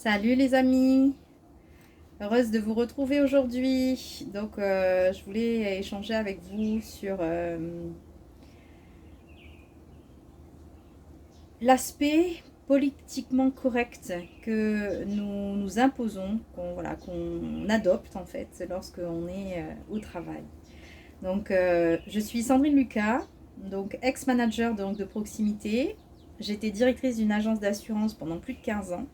Salut les amis, heureuse de vous retrouver aujourd'hui. Donc je voulais échanger avec vous sur l'aspect politiquement correct que nous nous imposons, qu'on adopte en fait lorsqu'on est au travail. Donc je suis Sandrine Lucas, donc ex-manager de proximité. J'étais directrice d'une agence d'assurance pendant plus de 15 ans.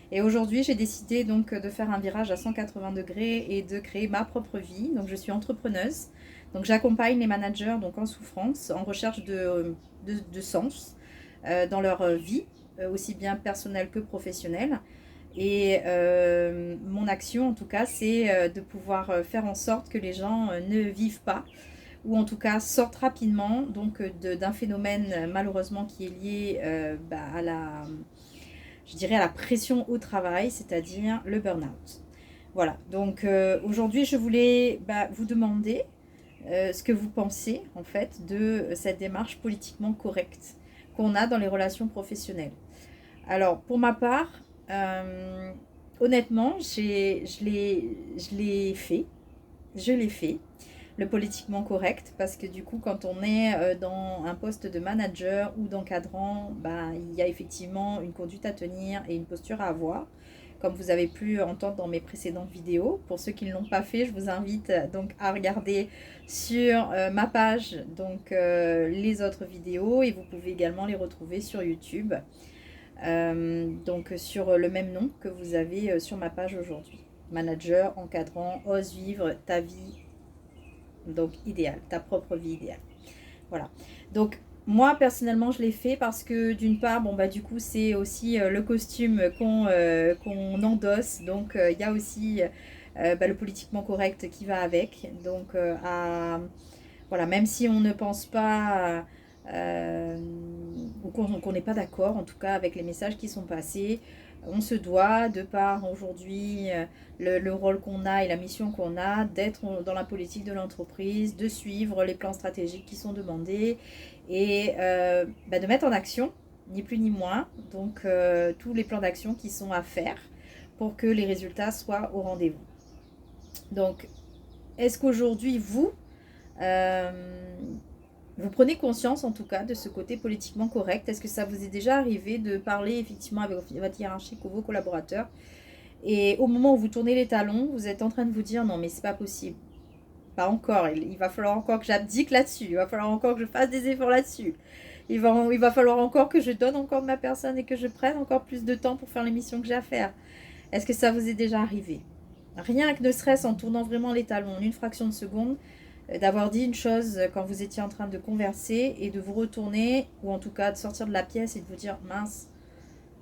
Et aujourd'hui, j'ai décidé donc de faire un virage à 180 degrés et de créer ma propre vie. Donc, je suis entrepreneuse. Donc, j'accompagne les managers donc en souffrance, en recherche de sens dans leur vie, aussi bien personnelle que professionnelle. Et mon action, en tout cas, c'est de pouvoir faire en sorte que les gens ne vivent pas, ou en tout cas sortent rapidement donc d'un phénomène malheureusement qui est lié à je dirais à la pression au travail, c'est-à-dire le burn-out. Voilà, donc aujourd'hui je voulais vous demander ce que vous pensez en fait de cette démarche politiquement correcte qu'on a dans les relations professionnelles. Alors pour ma part, euh, honnêtement, je l'ai fait, le politiquement correct, parce que du coup, quand on est dans un poste de manager ou d'encadrant, il y a effectivement une conduite à tenir et une posture à avoir, comme vous avez pu entendre dans mes précédentes vidéos. Pour ceux qui ne l'ont pas fait, je vous invite donc à regarder sur ma page les autres vidéos, et vous pouvez également les retrouver sur YouTube, donc sur le même nom que vous avez sur ma page aujourd'hui. Manager, encadrant, ose vivre ta vie donc idéal, ta propre vie idéale. Voilà. Donc moi personnellement je l'ai fait parce que d'une part du coup c'est aussi le costume qu'on endosse, donc il y a aussi le politiquement correct qui va avec, donc voilà, même si on ne pense pas ou qu'on n'est pas d'accord en tout cas avec les messages qui sont passés, on se doit, de par aujourd'hui le rôle qu'on a et la mission qu'on a, d'être dans la politique de l'entreprise, de suivre les plans stratégiques qui sont demandés et de mettre en action, ni plus ni moins, donc tous les plans d'action qui sont à faire pour que les résultats soient au rendez-vous. Donc, est-ce qu'aujourd'hui, euh, vous prenez conscience en tout cas de ce côté politiquement correct? Est-ce que ça vous est déjà arrivé de parler effectivement avec votre hiérarchique ou vos collaborateurs, et au moment où vous tournez les talons, vous êtes en train de vous dire non mais c'est pas possible, pas encore, il va falloir encore que j'abdique là-dessus, il va falloir encore que je fasse des efforts là-dessus, il va falloir encore que je donne encore de ma personne et que je prenne encore plus de temps pour faire les missions que j'ai à faire. Est-ce que ça vous est déjà arrivé? Rien que ne serait-ce en tournant vraiment les talons en une fraction de seconde, d'avoir dit une chose quand vous étiez en train de converser et de vous retourner, ou en tout cas de sortir de la pièce et de vous dire mince,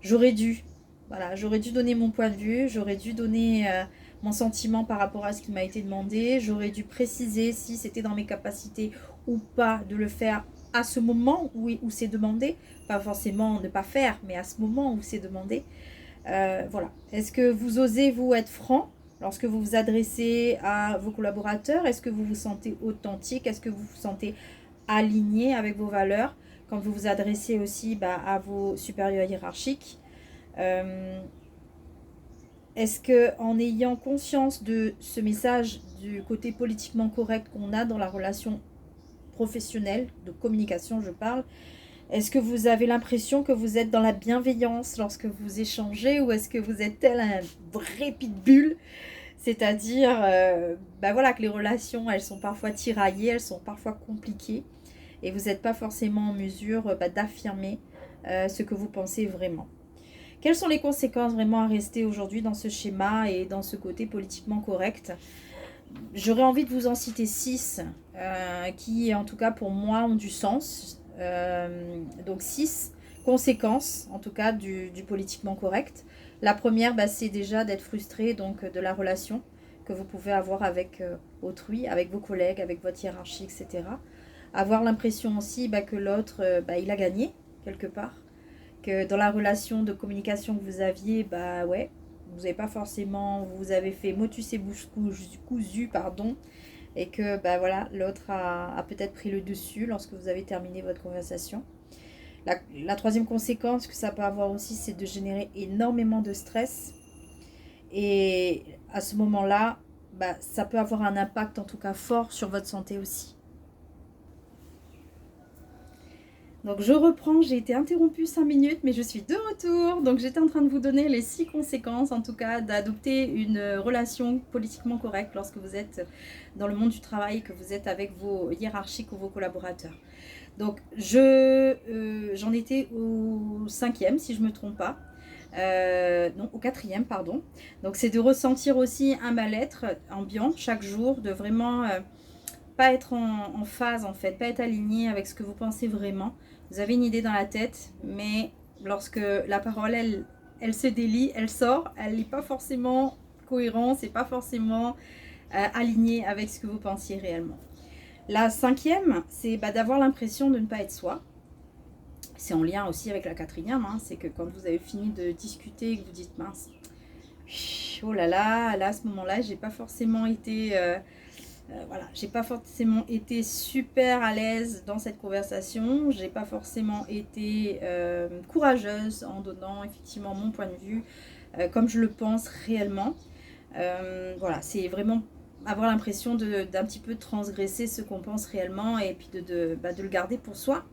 j'aurais dû. Voilà, j'aurais dû donner mon point de vue, j'aurais dû donner mon sentiment par rapport à ce qui m'a été demandé, j'aurais dû préciser si c'était dans mes capacités ou pas de le faire à ce moment où c'est demandé, pas forcément ne pas faire, mais à ce moment où c'est demandé. Voilà. Est-ce que vous osez vous être franc lorsque vous vous adressez à vos collaborateurs? Est-ce que vous vous sentez authentique? Est-ce que vous vous sentez aligné avec vos valeurs quand vous vous adressez aussi à vos supérieurs hiérarchiques? euh, Est-ce que en ayant conscience de ce message du côté politiquement correct qu'on a dans la relation professionnelle, de communication je parle, est-ce que vous avez l'impression que vous êtes dans la bienveillance lorsque vous échangez, ou est-ce que vous êtes tel un vrai pitbull? C'est-à-dire voilà, que les relations, elles sont parfois tiraillées, elles sont parfois compliquées, et vous n'êtes pas forcément en mesure d'affirmer ce que vous pensez vraiment. Quelles sont les conséquences vraiment à rester aujourd'hui dans ce schéma et dans ce côté politiquement correct? J'aurais envie de vous en citer 6 qui, en tout cas pour moi, ont du sens. Donc 6 conséquences, en tout cas, du politiquement correct. La première, c'est déjà d'être frustré donc, de la relation que vous pouvez avoir avec autrui, avec vos collègues, avec votre hiérarchie, etc. Avoir l'impression aussi que l'autre, il a gagné, quelque part. Que dans la relation de communication que vous aviez, ouais, vous n'avez pas forcément, vous avez fait motus et bouche cousue, pardon, et que voilà, l'autre a peut-être pris le dessus lorsque vous avez terminé votre conversation. La troisième conséquence que ça peut avoir aussi, c'est de générer énormément de stress. Et à ce moment-là, bah, ça peut avoir un impact en tout cas fort sur votre santé aussi. Donc je reprends, j'ai été interrompue 5 minutes, mais je suis de retour. Donc j'étais en train de vous donner les 6 conséquences, en tout cas, d'adopter une relation politiquement correcte lorsque vous êtes dans le monde du travail, que vous êtes avec vos hiérarchiques ou vos collaborateurs. Donc j'en étais au 5e, si je ne me trompe pas. Non, au 4e, pardon. Donc c'est de ressentir aussi un mal-être ambiant chaque jour, de vraiment pas être en phase en fait, pas être aligné avec ce que vous pensez vraiment. Vous avez une idée dans la tête, mais lorsque la parole, elle se délie, elle sort, elle n'est pas forcément cohérente, c'est pas forcément aligné avec ce que vous pensiez réellement. La 5e, c'est d'avoir l'impression de ne pas être soi. C'est en lien aussi avec la 4e, hein, c'est que quand vous avez fini de discuter et que vous dites mince, oh là là, là à ce moment-là, j'ai pas forcément été voilà, j'ai pas forcément été super à l'aise dans cette conversation, j'ai pas forcément été courageuse en donnant effectivement mon point de vue comme je le pense réellement. Voilà, c'est vraiment avoir l'impression d'un petit peu transgresser ce qu'on pense réellement et puis de le garder pour soi.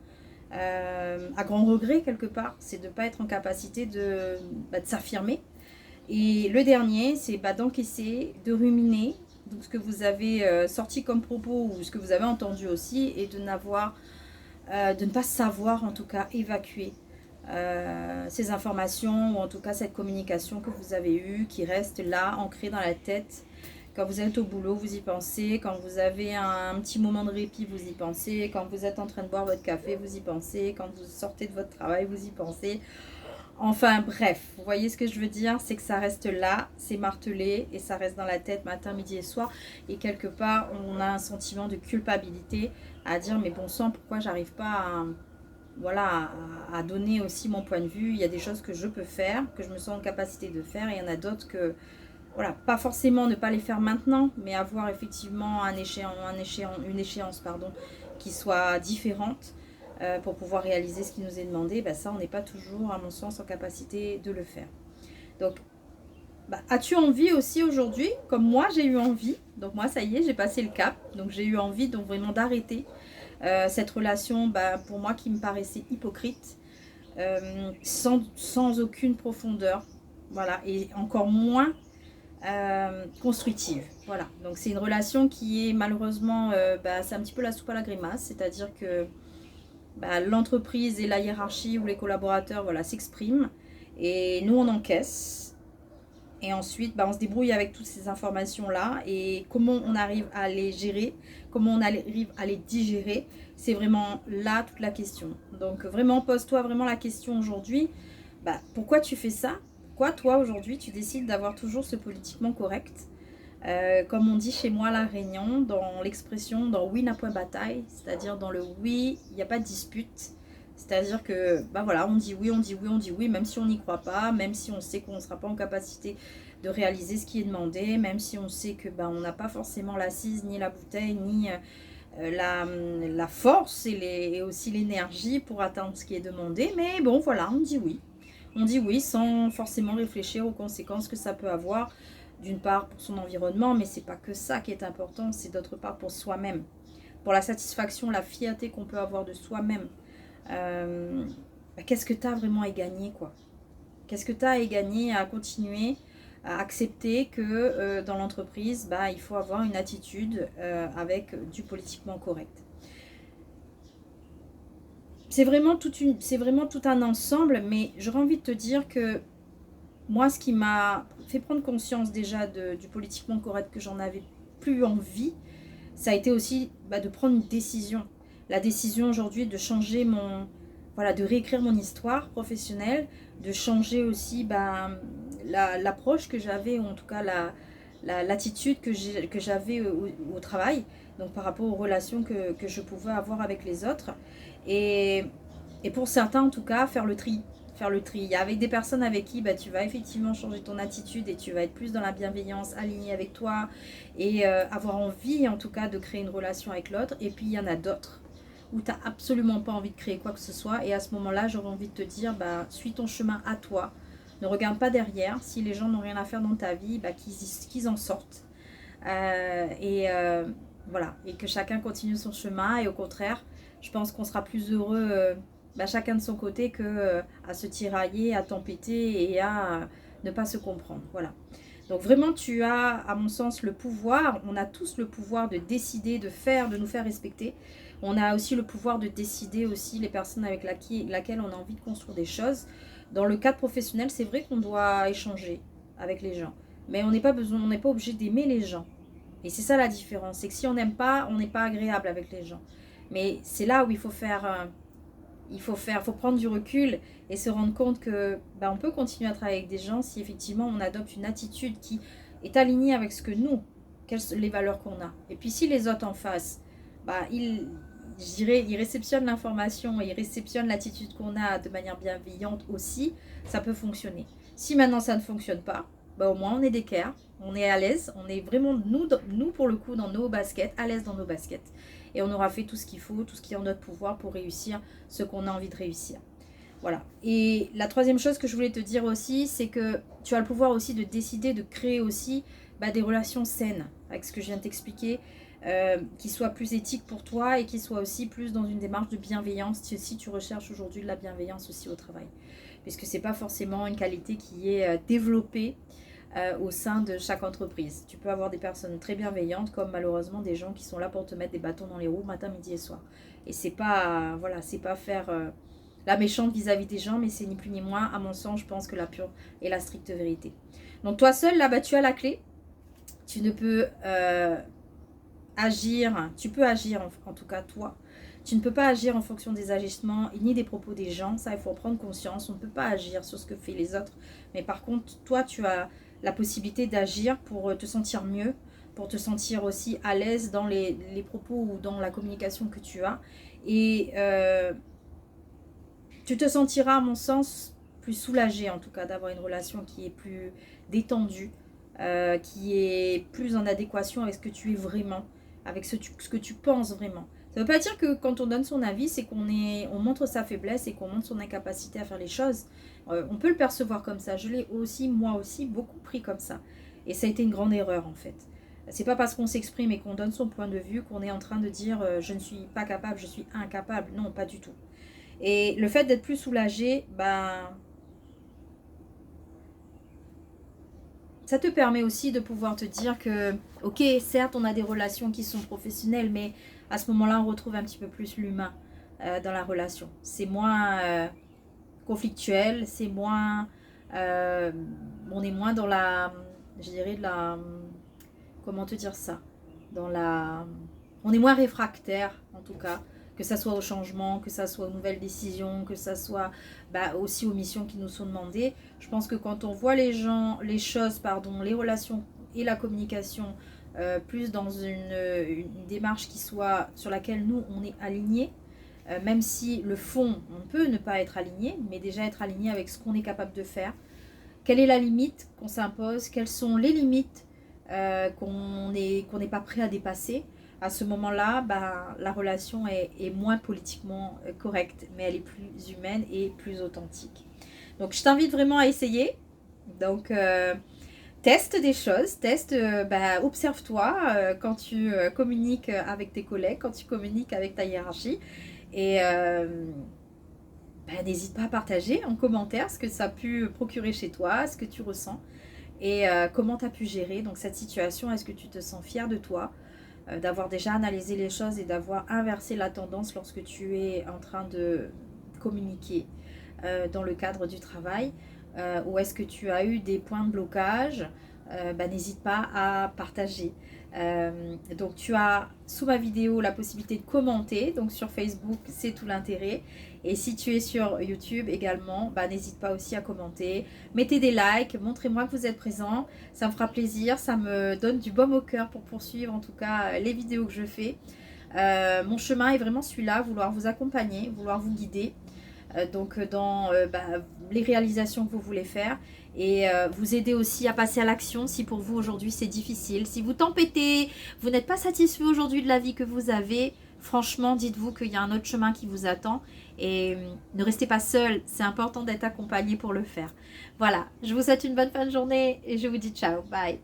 À grand regret quelque part, c'est de ne pas être en capacité de s'affirmer. Et le dernier, c'est d'encaisser, de ruminer donc ce que vous avez sorti comme propos ou ce que vous avez entendu aussi, et de ne pas savoir en tout cas évacuer ces informations, ou en tout cas cette communication que vous avez eue, qui reste là, ancrée dans la tête. Quand vous êtes au boulot, vous y pensez. Quand vous avez un petit moment de répit, vous y pensez. Quand vous êtes en train de boire votre café, vous y pensez. Quand vous sortez de votre travail, vous y pensez. Enfin bref, vous voyez ce que je veux dire, c'est que ça reste là, c'est martelé et ça reste dans la tête matin, midi et soir. Et quelque part, on a un sentiment de culpabilité à dire mais bon sang, pourquoi j'arrive pas à, voilà, à donner aussi mon point de vue. Il y a des choses que je peux faire, que je me sens en capacité de faire, et il y en a d'autres que, voilà, pas forcément ne pas les faire maintenant, mais avoir effectivement une échéance pardon, qui soit différente pour pouvoir réaliser ce qui nous est demandé. Ça, on n'est pas toujours, à mon sens, en capacité de le faire. Donc, as-tu envie aussi aujourd'hui, comme moi j'ai eu envie, donc moi ça y est, j'ai passé le cap, donc j'ai eu envie donc vraiment d'arrêter cette relation pour moi qui me paraissait hypocrite, sans aucune profondeur, voilà, et encore moins constructive. Voilà, donc c'est une relation qui est malheureusement, c'est un petit peu la soupe à la grimace, c'est-à-dire que l'entreprise et la hiérarchie ou les collaborateurs, voilà, s'expriment et nous on encaisse, et ensuite on se débrouille avec toutes ces informations là, et comment on arrive à les gérer, comment on arrive à les digérer, c'est vraiment là toute la question. Donc vraiment, pose-toi vraiment la question aujourd'hui, pourquoi tu fais ça? Pourquoi toi aujourd'hui tu décides d'avoir toujours ce politiquement correct, comme on dit chez moi à La Réunion, dans l'expression dans oui n'a point bataille, c'est-à-dire dans le oui, il n'y a pas de dispute. C'est-à-dire que voilà, on dit oui, on dit oui, on dit oui, même si on n'y croit pas, même si on sait qu'on ne sera pas en capacité de réaliser ce qui est demandé, même si on sait que on n'a pas forcément l'assise, ni la bouteille, ni la force et aussi l'énergie pour atteindre ce qui est demandé. Mais bon, voilà, on dit oui. On dit oui sans forcément réfléchir aux conséquences que ça peut avoir, d'une part pour son environnement, mais c'est pas que ça qui est important, c'est d'autre part pour soi-même, pour la satisfaction, la fierté qu'on peut avoir de soi-même. Qu'est-ce que tu as vraiment à y gagner, quoi? Qu'est-ce que tu as à y gagner à continuer à accepter que dans l'entreprise, il faut avoir une attitude avec du politiquement correct? C'est vraiment tout un ensemble, mais j'aurais envie de te dire que moi, ce qui m'a fait prendre conscience déjà du politiquement correct, que j'en avais plus envie, ça a été aussi de prendre une décision. La décision aujourd'hui de changer de réécrire mon histoire professionnelle, de changer aussi l'approche que j'avais, ou en tout cas l'attitude que j'avais au travail, donc par rapport aux relations que je pouvais avoir avec les autres. Et pour certains, en tout cas, faire le tri. Avec des personnes avec qui tu vas effectivement changer ton attitude et tu vas être plus dans la bienveillance, alignée avec toi, et avoir envie en tout cas de créer une relation avec l'autre. Et puis il y en a d'autres où tu n'as absolument pas envie de créer quoi que ce soit. Et à ce moment-là, j'aurais envie de te dire, suis ton chemin à toi. Ne regarde pas derrière. Si les gens n'ont rien à faire dans ta vie, qu'ils en sortent. Voilà. Et que chacun continue son chemin. Et au contraire, je pense qu'on sera plus heureux chacun de son côté que à se tirailler, à tempêter et à ne pas se comprendre. Voilà. Donc vraiment, tu as, à mon sens, le pouvoir. On a tous le pouvoir de décider, de nous faire respecter. On a aussi le pouvoir de décider aussi les personnes avec laquelle on a envie de construire des choses. Dans le cadre professionnel, c'est vrai qu'on doit échanger avec les gens. Mais on n'est pas obligé d'aimer les gens. Et c'est ça la différence. C'est que si on n'aime pas, on n'est pas agréable avec les gens. Mais c'est là où il faut faut prendre du recul et se rendre compte que on peut continuer à travailler avec des gens si effectivement on adopte une attitude qui est alignée avec ce que les valeurs qu'on a. Et puis si les autres en face, ils réceptionnent l'information, ils réceptionnent l'attitude qu'on a de manière bienveillante aussi, ça peut fonctionner. Si maintenant ça ne fonctionne pas, au moins on est d'équerre, on est à l'aise, on est vraiment nous pour le coup dans nos baskets, à l'aise dans nos baskets. Et on aura fait tout ce qu'il faut, tout ce qui est en notre pouvoir pour réussir ce qu'on a envie de réussir. Voilà. Et la troisième chose que je voulais te dire aussi, c'est que tu as le pouvoir aussi de décider de créer aussi des relations saines, avec ce que je viens de t'expliquer, qui soient plus éthiques pour toi et qui soient aussi plus dans une démarche de bienveillance, si tu recherches aujourd'hui de la bienveillance aussi au travail. Puisque ce n'est pas forcément une qualité qui est développée au sein de chaque entreprise. Tu peux avoir des personnes très bienveillantes comme malheureusement des gens qui sont là pour te mettre des bâtons dans les roues matin, midi et soir. Et c'est pas faire la méchante vis-à-vis des gens, mais c'est ni plus ni moins, à mon sens, je pense que la pure et la stricte vérité. Donc toi seul, là, tu as la clé. Tu ne peux agir, tu peux agir en tout cas toi. Tu ne peux pas agir en fonction des agissements ni des propos des gens. Ça, il faut en prendre conscience. On ne peut pas agir sur ce que font les autres. Mais par contre, toi, tu as la possibilité d'agir pour te sentir mieux, pour te sentir aussi à l'aise dans les propos ou dans la communication que tu as. Et tu te sentiras, à mon sens, plus soulagé en tout cas d'avoir une relation qui est plus détendue, qui est plus en adéquation avec ce que tu es vraiment, avec ce que tu penses vraiment. Ça ne veut pas dire que quand on donne son avis, c'est on montre sa faiblesse et qu'on montre son incapacité à faire les choses. On peut le percevoir comme ça. Je l'ai aussi, moi aussi, beaucoup pris comme ça. Et ça a été une grande erreur en fait. C'est pas parce qu'on s'exprime et qu'on donne son point de vue qu'on est en train de dire je ne suis pas capable, je suis incapable. Non, pas du tout. Et le fait d'être plus soulagé, ça te permet aussi de pouvoir te dire que, ok, certes, on a des relations qui sont professionnelles, mais à ce moment-là, on retrouve un petit peu plus l'humain dans la relation. C'est moins conflictuel, c'est moins... on est moins dans je dirais, comment te dire ça, on est moins réfractaire, en tout cas, que ça soit au changement, que ça soit aux nouvelles décisions, que ça soit aussi aux missions qui nous sont demandées. Je pense que quand on voit les relations et la communication plus dans une démarche sur laquelle nous, on est alignés, même si le fond, on peut ne pas être aligné, mais déjà être aligné avec ce qu'on est capable de faire. Quelle est la limite qu'on s'impose? Quelles sont les limites qu'on n'est pas prêt à dépasser? À ce moment-là, la relation est moins politiquement correcte, mais elle est plus humaine et plus authentique. Donc, je t'invite vraiment à essayer. Donc, teste des choses, observe-toi quand tu communiques avec tes collègues, quand tu communiques avec ta hiérarchie. Et n'hésite pas à partager en commentaire ce que ça a pu procurer chez toi, ce que tu ressens et comment tu as pu gérer donc, cette situation. Est-ce que tu te sens fier de toi d'avoir déjà analysé les choses et d'avoir inversé la tendance lorsque tu es en train de communiquer dans le cadre du travail, ou est-ce que tu as eu des points de blocage? N'hésite pas à partager. Donc tu as sous ma vidéo la possibilité de commenter, donc sur Facebook c'est tout l'intérêt, et si tu es sur YouTube également, n'hésite pas aussi à commenter, mettez des likes, montrez-moi que vous êtes présent, ça me fera plaisir, ça me donne du baume au cœur pour poursuivre en tout cas les vidéos que je fais. Mon chemin est vraiment celui-là, vouloir vous accompagner, vouloir vous guider donc dans les réalisations que vous voulez faire et vous aider aussi à passer à l'action si pour vous aujourd'hui c'est difficile, si vous tempêtez, vous n'êtes pas satisfait aujourd'hui de la vie que vous avez, franchement, dites-vous qu'il y a un autre chemin qui vous attend et ne restez pas seul. C'est important d'être accompagné pour le faire. Voilà, je vous souhaite une bonne fin de journée et je vous dis ciao, bye.